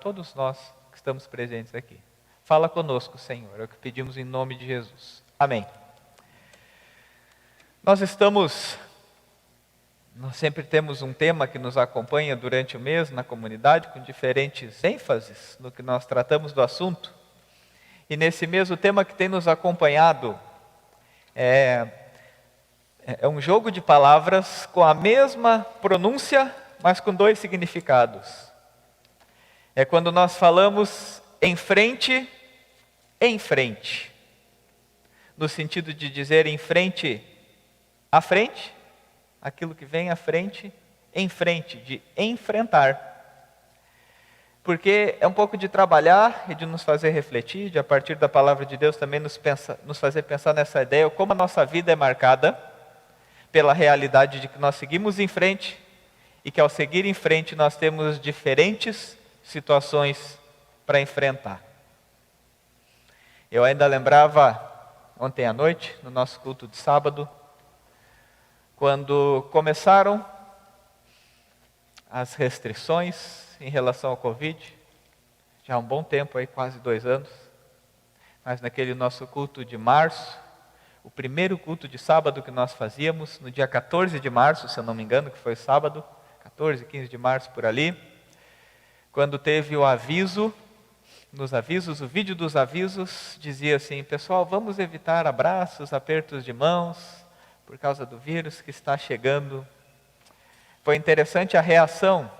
todos nós que estamos presentes aqui. Fala conosco, Senhor, é o que pedimos em nome de Jesus. Amém. Nós sempre temos um tema que nos acompanha durante o mês na comunidade, com diferentes ênfases no que nós tratamos do assunto. E nesse mês o tema que tem nos acompanhado é um jogo de palavras com a mesma pronúncia, mas com dois significados. É quando nós falamos em frente, no sentido de dizer em frente, à frente, aquilo que vem à frente, em frente, de enfrentar. Porque é um pouco de trabalhar e de nos fazer refletir, de a partir da palavra de Deus também nos fazer pensar nessa ideia, como a nossa vida é marcada pela realidade de que nós seguimos em frente e que ao seguir em frente nós temos diferentes situações para enfrentar. Eu ainda lembrava ontem à noite, no nosso culto de sábado, quando começaram as restrições em relação ao Covid, já há um bom tempo, aí, quase 2 anos, mas naquele nosso culto de março, o primeiro culto de sábado que nós fazíamos, no dia 14 de março, se eu não me engano, que foi sábado, 14, 15 de março por ali, quando teve o aviso, o vídeo dos avisos dizia assim: pessoal, vamos evitar abraços, apertos de mãos, por causa do vírus que está chegando. Foi interessante a reação,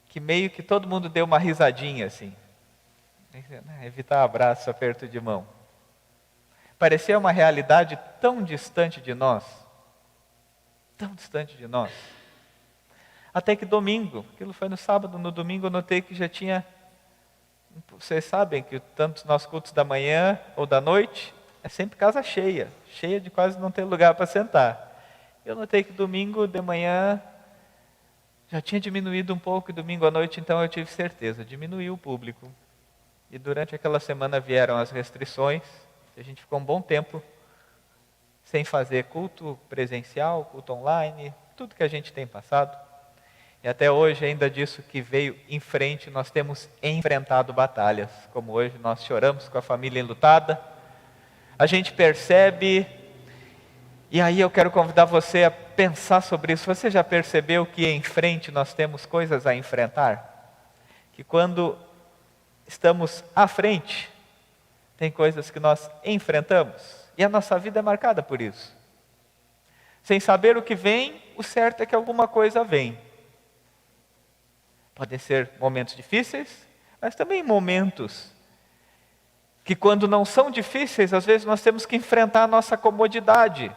que meio que todo mundo deu uma risadinha assim. Evitar abraço, aperto de mão. Parecia uma realidade tão distante de nós. Até que domingo, aquilo foi no sábado, no domingo eu notei que já tinha, vocês sabem que tanto os nossos cultos da manhã ou da noite, é sempre casa cheia de quase não ter lugar para sentar. Eu notei que domingo de manhã já tinha diminuído um pouco, e domingo à noite então eu tive certeza, diminuiu o público. E durante aquela semana vieram as restrições, a gente ficou um bom tempo sem fazer culto presencial, culto online, tudo que a gente tem passado. E até hoje, ainda disso que veio em frente, nós temos enfrentado batalhas. Como hoje nós choramos com a família enlutada, a gente percebe, e aí eu quero convidar você a pensar sobre isso. Você já percebeu que em frente nós temos coisas a enfrentar? Que quando estamos à frente, tem coisas que nós enfrentamos, e a nossa vida é marcada por isso. Sem saber o que vem, o certo é que alguma coisa vem. Podem ser momentos difíceis, mas também momentos que, quando não são difíceis, às vezes nós temos que enfrentar a nossa comodidade.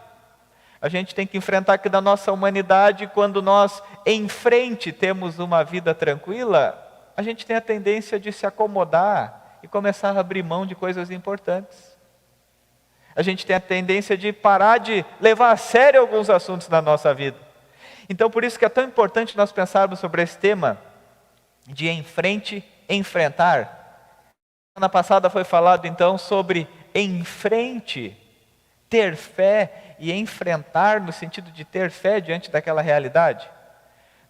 A gente tem que enfrentar que da nossa humanidade, quando nós em frente temos uma vida tranquila, a gente tem a tendência de se acomodar e começar a abrir mão de coisas importantes. A gente tem a tendência de parar de levar a sério alguns assuntos da nossa vida. Então, por isso que é tão importante nós pensarmos sobre esse tema de em frente, enfrentar. Semana passada foi falado então sobre em frente, ter fé e enfrentar, no sentido de ter fé diante daquela realidade.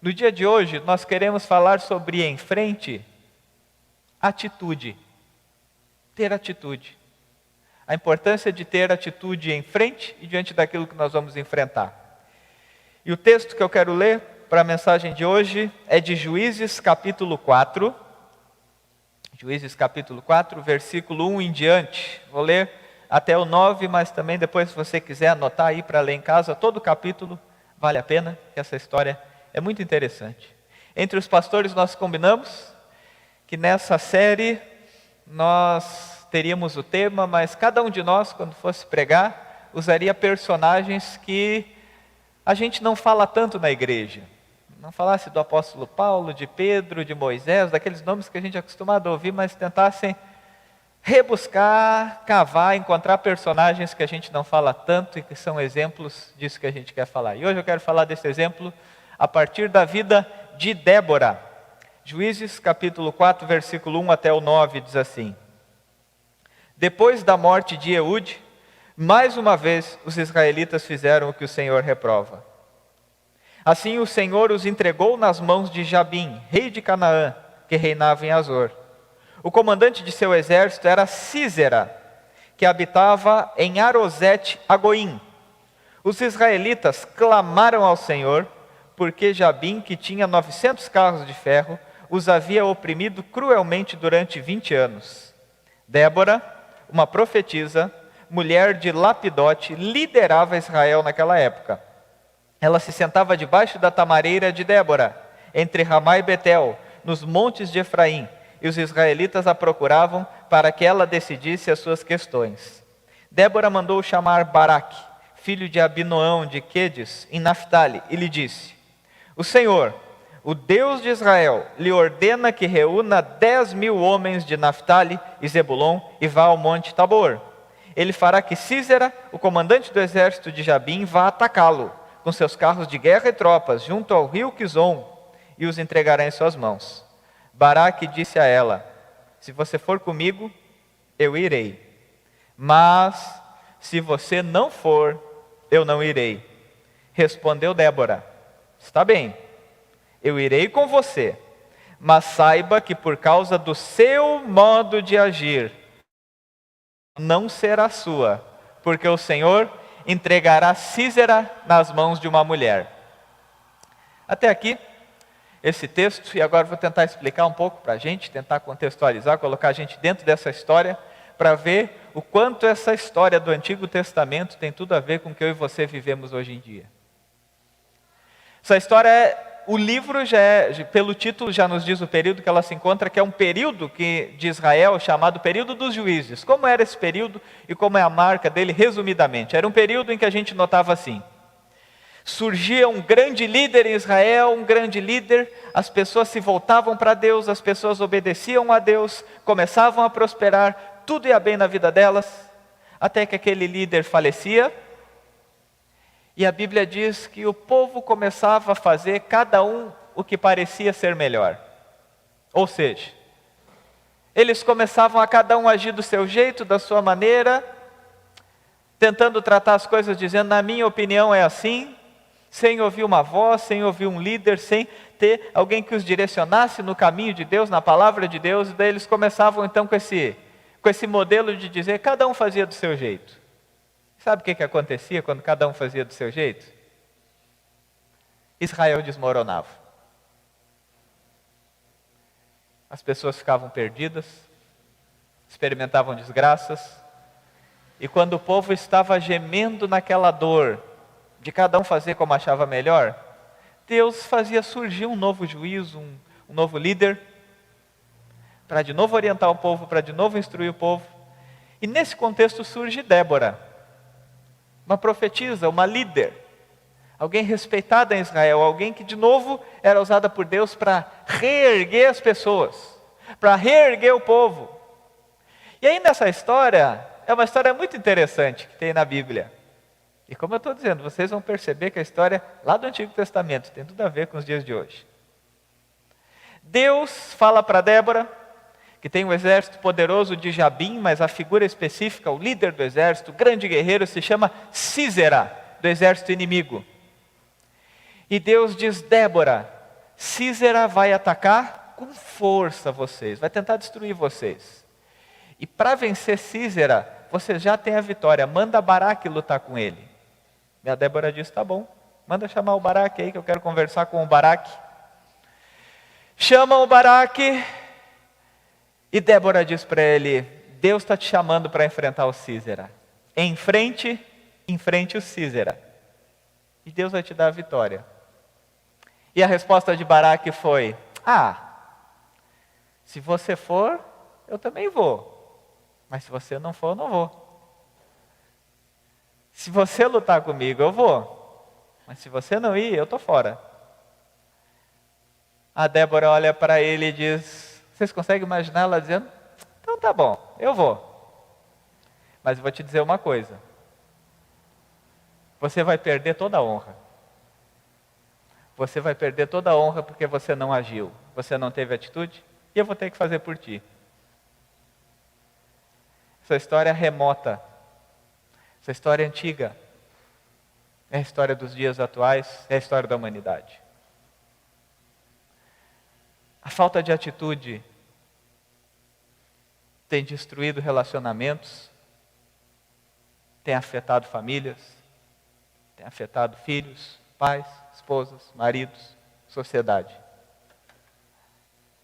No dia de hoje nós queremos falar sobre em frente, atitude. Ter atitude. A importância de ter atitude em frente e diante daquilo que nós vamos enfrentar. E o texto que eu quero ler para a mensagem de hoje é de Juízes capítulo 4. Juízes capítulo 4, versículo 1 em diante. Vou ler até o 9, mas também depois, se você quiser anotar aí para ler em casa, todo o capítulo vale a pena, que essa história é muito interessante. Entre os pastores nós combinamos que nessa série nós teríamos o tema, mas cada um de nós, quando fosse pregar, usaria personagens que a gente não fala tanto na igreja. Não falasse do apóstolo Paulo, de Pedro, de Moisés, daqueles nomes que a gente é acostumado a ouvir, mas tentassem rebuscar, cavar, encontrar personagens que a gente não fala tanto e que são exemplos disso que a gente quer falar. E hoje eu quero falar desse exemplo a partir da vida de Débora. Juízes capítulo 4, versículo 1 até o 9 diz assim: Depois da morte de Eude, mais uma vez os israelitas fizeram o que o Senhor reprova. Assim o Senhor os entregou nas mãos de Jabim, rei de Canaã, que reinava em Azor. O comandante de seu exército era Sísera, que habitava em Arosete-Agoim. Os israelitas clamaram ao Senhor, porque Jabim, que tinha 900 carros de ferro, os havia oprimido cruelmente durante 20 anos. Débora, uma profetisa, mulher de Lapidote, liderava Israel naquela época. Ela se sentava debaixo da tamareira de Débora, entre Ramá e Betel, nos montes de Efraim, e os israelitas a procuravam para que ela decidisse as suas questões. Débora mandou chamar Baraque, filho de Abinoão de Quedes, em Naftali, e lhe disse: o Senhor, o Deus de Israel, lhe ordena que reúna 10.000 homens de Naftali e Zebulon e vá ao monte Tabor. Ele fará que Sísera, o comandante do exército de Jabim, vá atacá-lo, com seus carros de guerra e tropas, junto ao rio Quizon, e os entregará em suas mãos. Baraque disse a ela: se você for comigo, eu irei. Mas, se você não for, eu não irei. Respondeu Débora: está bem, eu irei com você, mas saiba que por causa do seu modo de agir, não será sua, porque o Senhor entregará Sísera nas mãos de uma mulher. Até aqui, esse texto, e agora vou tentar explicar um pouco para a gente, tentar contextualizar, colocar a gente dentro dessa história, para ver o quanto essa história do Antigo Testamento tem tudo a ver com o que eu e você vivemos hoje em dia. Essa história, o livro pelo título já nos diz o período que ela se encontra, que é um período de Israel chamado período dos juízes. Como era esse período e como é a marca dele, resumidamente? Era um período em que a gente notava assim: surgia um grande líder em Israel, um grande líder, as pessoas se voltavam para Deus, as pessoas obedeciam a Deus, começavam a prosperar, tudo ia bem na vida delas, até que aquele líder falecia, e a Bíblia diz que o povo começava a fazer cada um o que parecia ser melhor. Ou seja, eles começavam a cada um agir do seu jeito, da sua maneira, tentando tratar as coisas dizendo: na minha opinião é assim, sem ouvir uma voz, sem ouvir um líder, sem ter alguém que os direcionasse no caminho de Deus, na palavra de Deus. E daí eles começavam então com esse modelo de dizer, cada um fazia do seu jeito. Sabe o que acontecia quando cada um fazia do seu jeito? Israel desmoronava. As pessoas ficavam perdidas, experimentavam desgraças, e quando o povo estava gemendo naquela dor de cada um fazer como achava melhor, Deus fazia surgir um novo juiz, um novo líder, para de novo orientar o povo, para de novo instruir o povo. E nesse contexto surge Débora, uma profetisa, uma líder, alguém respeitada em Israel, alguém que de novo era usada por Deus para reerguer as pessoas, para reerguer o povo. E aí nessa história, é uma história muito interessante que tem na Bíblia. E como eu estou dizendo, vocês vão perceber que a história lá do Antigo Testamento tem tudo a ver com os dias de hoje. Deus fala para Débora, que tem um exército poderoso de Jabim, mas a figura específica, o líder do exército, o grande guerreiro, se chama Sísera, do exército inimigo. E Deus diz: Débora, Sísera vai atacar com força vocês, vai tentar destruir vocês. E para vencer Sísera, você já tem a vitória, manda Baraque lutar com ele. E a Débora diz: tá bom, manda chamar o Baraque aí, que eu quero conversar com o Baraque. Chamam o Baraque, e Débora diz para ele: Deus está te chamando para enfrentar o Sísera. Enfrente o Sísera, e Deus vai te dar a vitória. E a resposta de Baraque foi: se você for, eu também vou. Mas se você não for, eu não vou. Se você lutar comigo, eu vou. Mas se você não ir, eu estou fora. A Débora olha para ele e diz: vocês conseguem imaginar ela dizendo: então tá bom, eu vou. Mas eu vou te dizer uma coisa. Você vai perder toda a honra. Você vai perder toda a honra porque você não agiu. Você não teve atitude, e eu vou ter que fazer por ti. Essa história é remota, essa história é antiga, é a história dos dias atuais, é a história da humanidade. A falta de atitude tem destruído relacionamentos, tem afetado famílias, tem afetado filhos, pais, esposas, maridos, sociedade.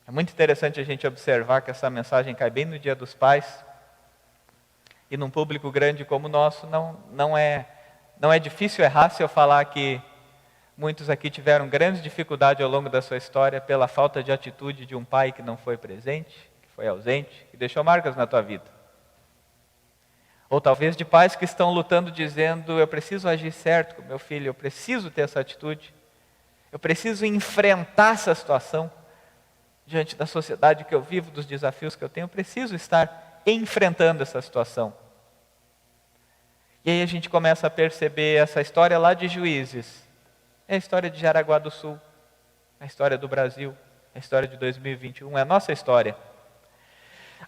É muito interessante a gente observar que essa mensagem cai bem no Dia dos Pais, e num público grande como o nosso, não é difícil errar se eu falar que muitos aqui tiveram grande dificuldade ao longo da sua história pela falta de atitude de um pai que não foi presente, que foi ausente, que deixou marcas na tua vida. Ou talvez de pais que estão lutando dizendo, eu preciso agir certo com meu filho, eu preciso ter essa atitude, eu preciso enfrentar essa situação diante da sociedade que eu vivo, dos desafios que eu tenho, eu preciso estar enfrentando essa situação. E aí a gente começa a perceber essa história lá de Juízes. É a história de Jaraguá do Sul, a história do Brasil, a história de 2021, é a nossa história.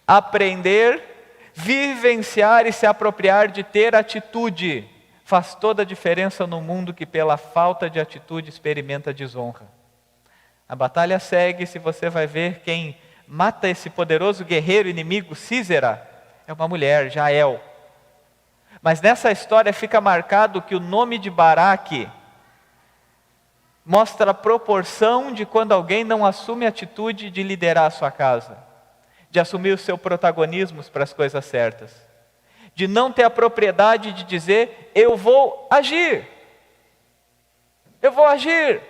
Aprender, vivenciar e se apropriar de ter atitude faz toda a diferença no mundo que pela falta de atitude experimenta desonra. A batalha segue, se você vai ver quem mata esse poderoso guerreiro inimigo, Sísera, é uma mulher, Jael. Mas nessa história fica marcado que o nome de Baraque mostra a proporção de quando alguém não assume a atitude de liderar a sua casa, de assumir o seu protagonismo para as coisas certas, de não ter a propriedade de dizer, eu vou agir. Eu vou agir.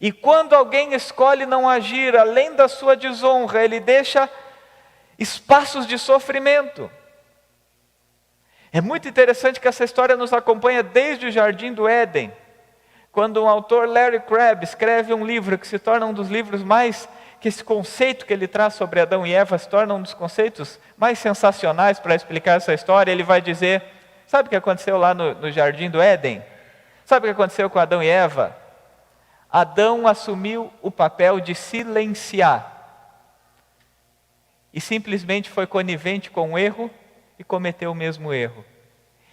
E quando alguém escolhe não agir, além da sua desonra, ele deixa espaços de sofrimento. É muito interessante que essa história nos acompanha desde o Jardim do Éden, quando o autor Larry Crabb escreve um livro que se torna um dos livros mais, que esse conceito que ele traz sobre Adão e Eva se torna um dos conceitos mais sensacionais para explicar essa história. Ele vai dizer, sabe o que aconteceu lá no Jardim do Éden? Sabe o que aconteceu com Adão e Eva? Adão assumiu o papel de silenciar e simplesmente foi conivente com o erro e cometeu o mesmo erro.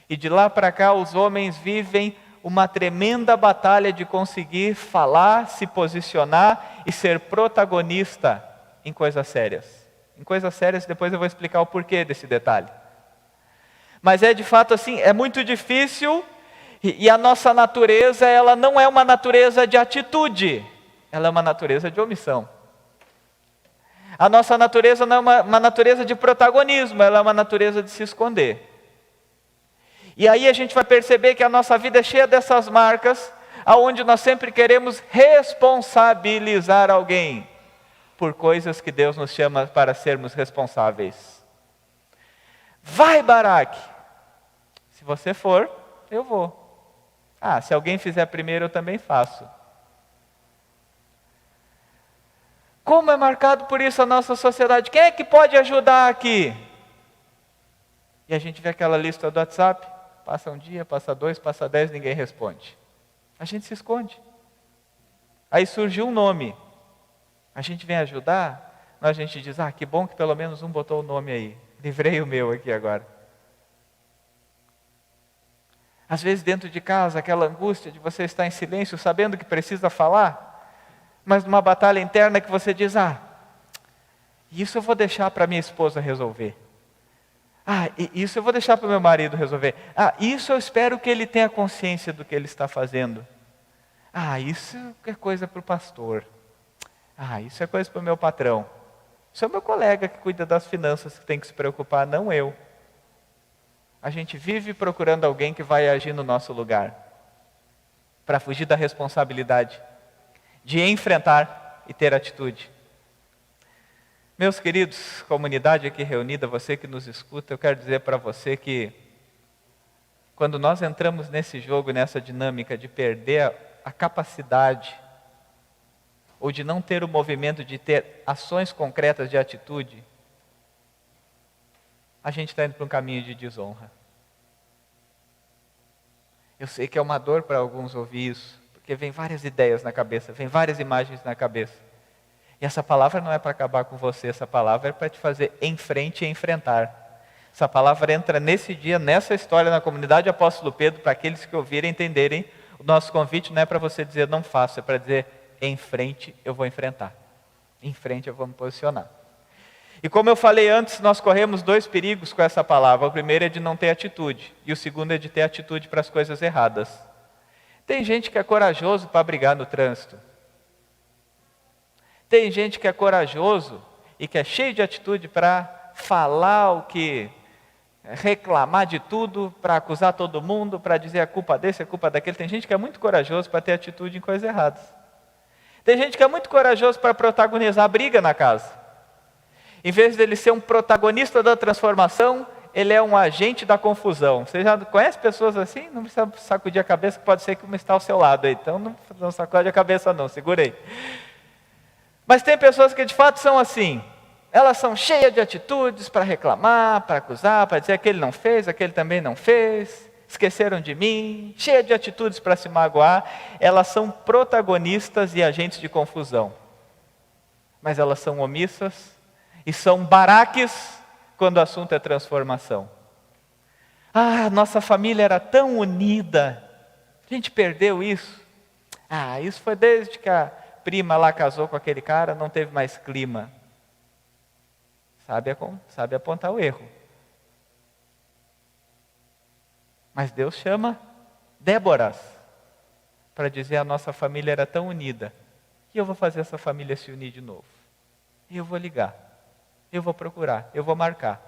E de lá para cá os homens vivem uma tremenda batalha de conseguir falar, se posicionar e ser protagonista em coisas sérias. Em coisas sérias, depois eu vou explicar o porquê desse detalhe. Mas é de fato assim, é muito difícil. E a nossa natureza, ela não é uma natureza de atitude, ela é uma natureza de omissão. A nossa natureza não é uma natureza de protagonismo, ela é uma natureza de se esconder. E aí a gente vai perceber que a nossa vida é cheia dessas marcas, aonde nós sempre queremos responsabilizar alguém por coisas que Deus nos chama para sermos responsáveis. Vai, Baraque! Se você for, eu vou. Se alguém fizer primeiro, eu também faço. Como é marcado por isso a nossa sociedade? Quem é que pode ajudar aqui? E a gente vê aquela lista do WhatsApp, passa um dia, passa 2, passa 10, ninguém responde. A gente se esconde. Aí surgiu um nome. A gente vem ajudar, a gente diz, que bom que pelo menos um botou o nome aí. Livrei o meu aqui agora. Às vezes dentro de casa, aquela angústia de você estar em silêncio, sabendo que precisa falar, mas numa batalha interna que você diz, isso eu vou deixar para minha esposa resolver. Isso eu vou deixar para o meu marido resolver. Isso eu espero que ele tenha consciência do que ele está fazendo. Isso é coisa para o pastor. Isso é coisa para o meu patrão. Isso é o meu colega que cuida das finanças que tem que se preocupar, não eu. A gente vive procurando alguém que vai agir no nosso lugar, para fugir da responsabilidade, de enfrentar e ter atitude. Meus queridos, comunidade aqui reunida, você que nos escuta, eu quero dizer para você que, quando nós entramos nesse jogo, nessa dinâmica de perder a capacidade, ou de não ter o movimento de ter ações concretas de atitude, a gente está indo para um caminho de desonra. Eu sei que é uma dor para alguns ouvir isso, porque vem várias ideias na cabeça, vem várias imagens na cabeça. E essa palavra não é para acabar com você, essa palavra é para te fazer em frente e enfrentar. Essa palavra entra nesse dia, nessa história, na comunidade Apóstolo Pedro, para aqueles que ouvirem entenderem. O nosso convite não é para você dizer não faço, é para dizer em frente eu vou enfrentar. Em frente eu vou me posicionar. E como eu falei antes, nós corremos 2 perigos com essa palavra. O primeiro é de não ter atitude. E o segundo é de ter atitude para as coisas erradas. Tem gente que é corajoso para brigar no trânsito. Tem gente que é corajoso e que é cheio de atitude para falar o que... reclamar de tudo, para acusar todo mundo, para dizer a culpa desse, a culpa daquele. Tem gente que é muito corajoso para ter atitude em coisas erradas. Tem gente que é muito corajoso para protagonizar a briga na casa. Em vez dele ser um protagonista da transformação, ele é um agente da confusão. Você já conhece pessoas assim? Não precisa sacudir a cabeça, que pode ser que uma está ao seu lado aí. Então não sacode a cabeça não, segura aí. Mas tem pessoas que de fato são assim. Elas são cheias de atitudes para reclamar, para acusar, para dizer aquele não fez, aquele também não fez, esqueceram de mim, cheias de atitudes para se magoar. Elas são protagonistas e agentes de confusão. Mas elas são omissas e são baraques quando o assunto é transformação. Nossa família era tão unida, a gente perdeu isso. Isso foi desde que a prima lá casou com aquele cara, não teve mais clima. Sabe apontar o erro. Mas Deus chama Déboras para dizer: a nossa família era tão unida, que eu vou fazer essa família se unir de novo. E eu vou ligar, eu vou procurar, eu vou marcar.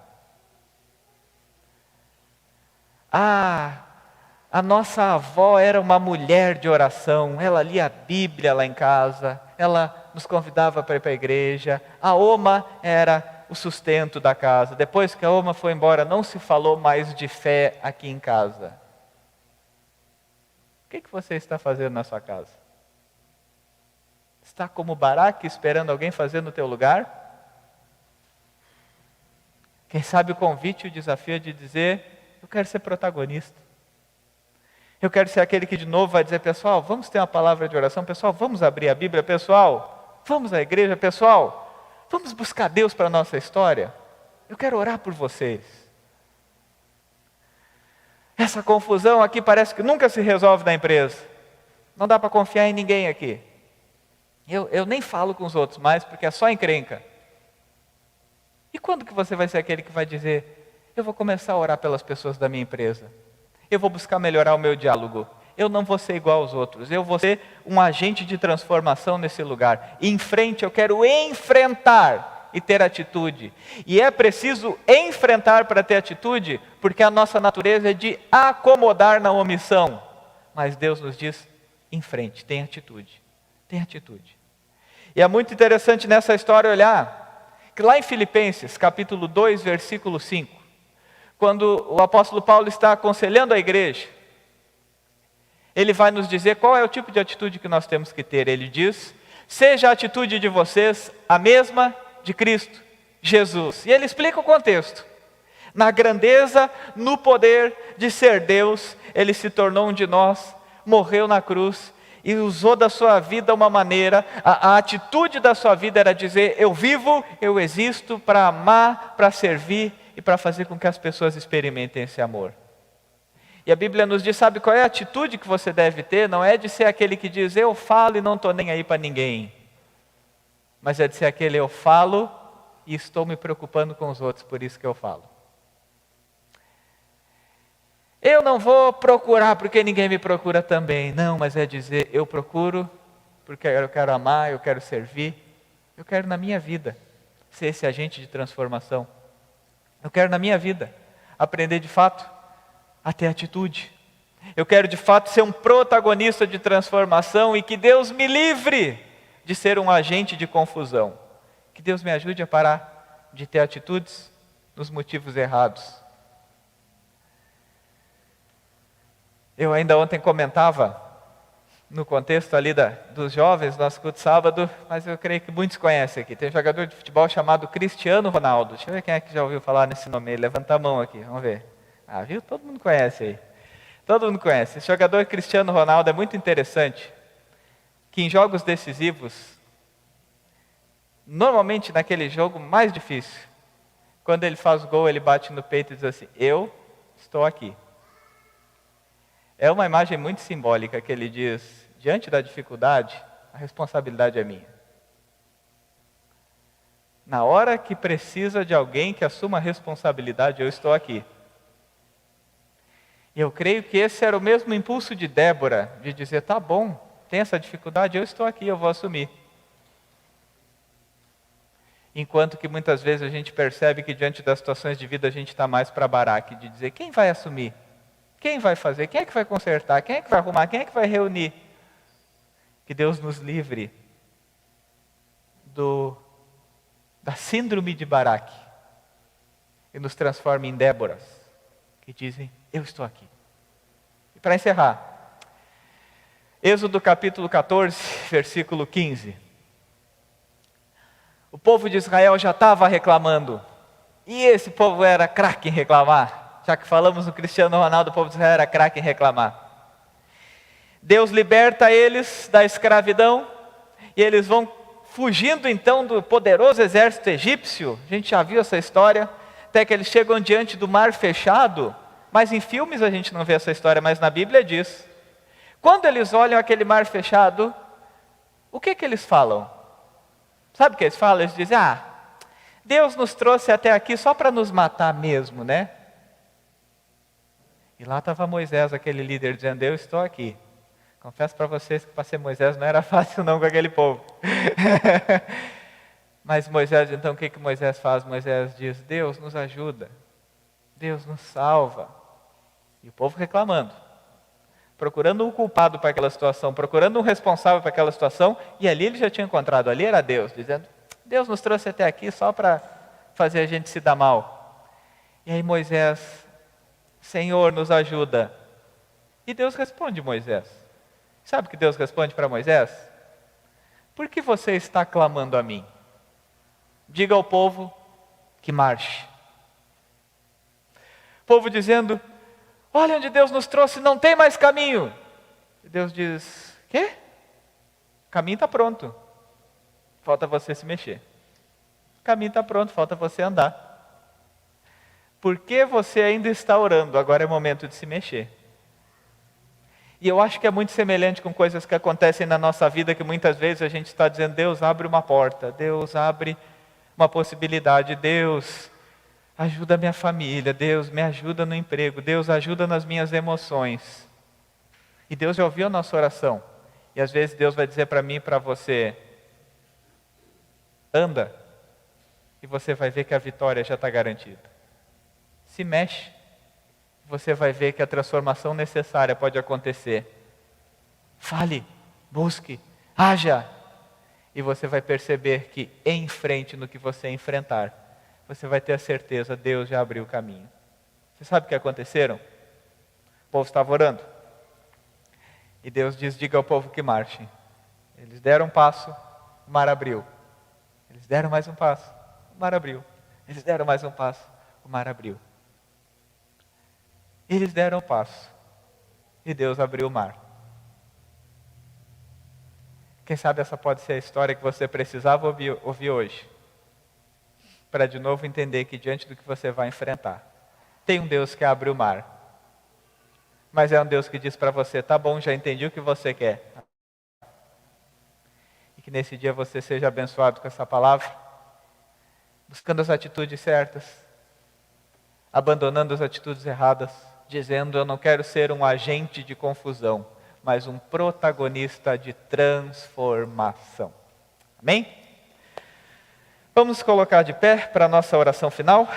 A nossa avó era uma mulher de oração, ela lia a Bíblia lá em casa, ela nos convidava para ir para a igreja. A Oma era o sustento da casa. Depois que a Oma foi embora, não se falou mais de fé aqui em casa. O que você está fazendo na sua casa? Está como Baraque esperando alguém fazer no teu lugar? Quem sabe o convite e o desafio é de dizer: eu quero ser protagonista. Eu quero ser aquele que de novo vai dizer: pessoal, vamos ter uma palavra de oração, pessoal, vamos abrir a Bíblia, pessoal, vamos à igreja, pessoal, vamos buscar Deus para a nossa história. Eu quero orar por vocês. Essa confusão aqui parece que nunca se resolve na empresa. Não dá para confiar em ninguém aqui. Eu nem falo com os outros mais, porque é só encrenca. E quando que você vai ser aquele que vai dizer: eu vou começar a orar pelas pessoas da minha empresa? Eu vou buscar melhorar o meu diálogo. Eu não vou ser igual aos outros. Eu vou ser um agente de transformação nesse lugar. E em frente eu quero enfrentar e ter atitude. E é preciso enfrentar para ter atitude, porque a nossa natureza é de acomodar na omissão. Mas Deus nos diz: em frente, tem atitude. Tem atitude. E é muito interessante nessa história olhar que lá em Filipenses, capítulo 2, versículo 5, quando o apóstolo Paulo está aconselhando a igreja, ele vai nos dizer qual é o tipo de atitude que nós temos que ter. Ele diz: seja a atitude de vocês a mesma de Cristo Jesus. E ele explica o contexto. Na grandeza, no poder de ser Deus, ele se tornou um de nós, morreu na cruz e usou da sua vida uma maneira, a atitude da sua vida era dizer: eu vivo, eu existo para amar, para servir e para fazer com que as pessoas experimentem esse amor. E a Bíblia nos diz: sabe qual é a atitude que você deve ter? Não é de ser aquele que diz: eu falo e não estou nem aí para ninguém. Mas é de ser aquele: eu falo e estou me preocupando com os outros, por isso que eu falo. Eu não vou procurar porque ninguém me procura também. Não, mas é dizer: eu procuro porque eu quero amar, eu quero servir. Eu quero na minha vida ser esse agente de transformação. Eu quero na minha vida aprender de fato a ter atitude. Eu quero de fato ser um protagonista de transformação e que Deus me livre de ser um agente de confusão. Que Deus me ajude a parar de ter atitudes nos motivos errados. Eu ainda ontem comentava no contexto ali dos jovens, nosso culto de sábado, mas eu creio que muitos conhecem aqui. Tem um jogador de futebol chamado Cristiano Ronaldo. Deixa eu ver quem é que já ouviu falar nesse nome aí. Levanta a mão aqui, vamos ver. Viu? Todo mundo conhece aí. Todo mundo conhece. Esse jogador Cristiano Ronaldo é muito interessante, que em jogos decisivos, normalmente naquele jogo mais difícil, quando ele faz o gol, ele bate no peito e diz assim: eu estou aqui. É uma imagem muito simbólica que ele diz: diante da dificuldade, a responsabilidade é minha. Na hora que precisa de alguém que assuma a responsabilidade, eu estou aqui. E eu creio que esse era o mesmo impulso de Débora, de dizer, tá bom, tem essa dificuldade, eu estou aqui, eu vou assumir. Enquanto que muitas vezes a gente percebe que diante das situações de vida a gente está mais para baraque, de dizer, quem vai assumir? Quem vai fazer? Quem é que vai consertar? Quem é que vai arrumar? Quem é que vai reunir? Que Deus nos livre da síndrome de Baraque e nos transforme em Déboras, que dizem, eu estou aqui. E para encerrar, Êxodo capítulo 14, versículo 15. O povo de Israel já estava reclamando, e esse povo era craque em reclamar. Já que falamos no Cristiano Ronaldo, o povo de Israel era craque em reclamar. Deus liberta eles da escravidão, e eles vão fugindo então do poderoso exército egípcio. A gente já viu essa história, até que eles chegam diante do mar fechado, mas em filmes a gente não vê essa história, mas na Bíblia diz. Quando eles olham aquele mar fechado, o que eles falam? Sabe o que eles falam? Eles dizem, Deus nos trouxe até aqui só para nos matar mesmo, né? E lá estava Moisés, aquele líder, dizendo, eu estou aqui. Confesso para vocês que para ser Moisés não era fácil não com aquele povo. Mas Moisés, então o que Moisés faz? Moisés diz, Deus nos ajuda, Deus nos salva. E o povo reclamando, procurando um culpado para aquela situação, procurando um responsável para aquela situação, e ali ele já tinha encontrado, ali era Deus, dizendo, Deus nos trouxe até aqui só para fazer a gente se dar mal. E aí Moisés, Senhor, nos ajuda. E Deus responde Moisés. Sabe o que Deus responde para Moisés? Por que você está clamando a mim? Diga ao povo que marche. O povo dizendo, olha onde Deus nos trouxe, não tem mais caminho. E Deus diz, quê? O caminho está pronto. Falta você se mexer. O caminho está pronto, falta você andar. Por que você ainda está orando? Agora é momento de se mexer. E eu acho que é muito semelhante com coisas que acontecem na nossa vida, que muitas vezes a gente está dizendo, Deus abre uma porta, Deus abre uma possibilidade, Deus ajuda a minha família, Deus me ajuda no emprego, Deus ajuda nas minhas emoções. E Deus já ouviu a nossa oração. E às vezes Deus vai dizer para mim e para você, anda, e você vai ver que a vitória já está garantida. Se mexe, você vai ver que a transformação necessária pode acontecer. Fale, busque, haja. E você vai perceber que em frente no que você enfrentar, você vai ter a certeza, Deus já abriu o caminho. Você sabe o que aconteceram? O povo estava orando. E Deus diz, diga ao povo que marchem. Eles deram um passo, o mar abriu. Eles deram mais um passo, o mar abriu. Eles deram mais um passo, o mar abriu. Eles deram um passo e Deus abriu o mar. Quem sabe essa pode ser a história que você precisava ouvir hoje, para de novo entender que diante do que você vai enfrentar, tem um Deus que abre o mar, mas é um Deus que diz para você, tá bom, já entendi o que você quer. E que nesse dia você seja abençoado com essa palavra, buscando as atitudes certas, abandonando as atitudes erradas, dizendo, eu não quero ser um agente de confusão, mas um protagonista de transformação. Amém? Vamos colocar de pé para a nossa oração final.